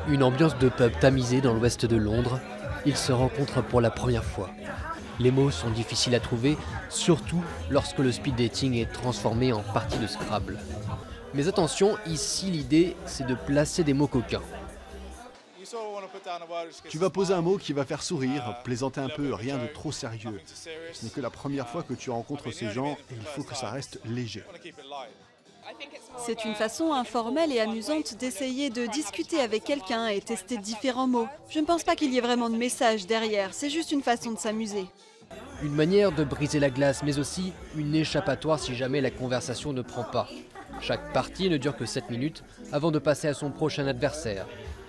Une ambiance de pub tamisée dans l'ouest de Londres, ils se rencontrent pour la première fois. Les mots sont difficiles à trouver, surtout lorsque le speed dating est transformé en partie de Scrabble. Mais attention, ici l'idée c'est de placer des mots coquins. Tu vas poser un mot qui va faire sourire, plaisanter un peu, rien de trop sérieux. Ce n'est que la première fois que tu rencontres ces gens et il faut que ça reste léger. C'est une façon informelle et amusante d'essayer de discuter avec quelqu'un et tester différents mots. Je ne pense pas qu'il y ait vraiment de message derrière, c'est juste une façon de s'amuser. Une manière de briser la glace, mais aussi une échappatoire si jamais la conversation ne prend pas. Chaque partie ne dure que 7 minutes avant de passer à son prochain adversaire.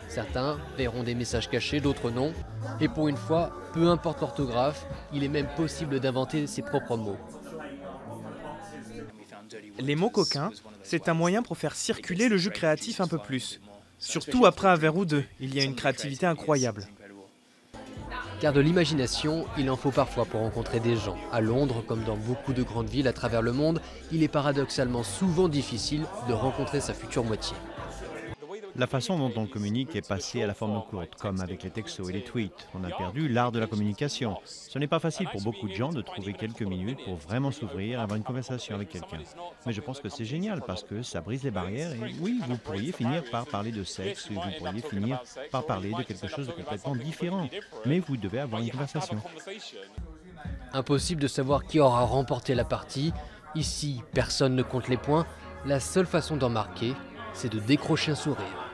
Certains verront des messages cachés, d'autres non. Et pour une fois, peu importe l'orthographe, il est même possible d'inventer ses propres mots. Les mots coquins, c'est un moyen pour faire circuler le jeu créatif un peu plus. Surtout après un verre ou deux, il y a une créativité incroyable. Car de l'imagination, il en faut parfois pour rencontrer des gens. À Londres, comme dans beaucoup de grandes villes à travers le monde, il est paradoxalement souvent difficile de rencontrer sa future moitié. La façon dont on communique est passée à la forme courte, comme avec les textos et les tweets. On a perdu l'art de la communication. Ce n'est pas facile pour beaucoup de gens de trouver quelques minutes pour vraiment s'ouvrir et avoir une conversation avec quelqu'un. Mais je pense que c'est génial parce que ça brise les barrières et oui, vous pourriez finir par parler de sexe, ou vous pourriez finir par parler de quelque chose de complètement différent. Mais vous devez avoir une conversation. Impossible de savoir qui aura remporté la partie. Ici, personne ne compte les points. La seule façon d'en marquer, c'est de décrocher un sourire.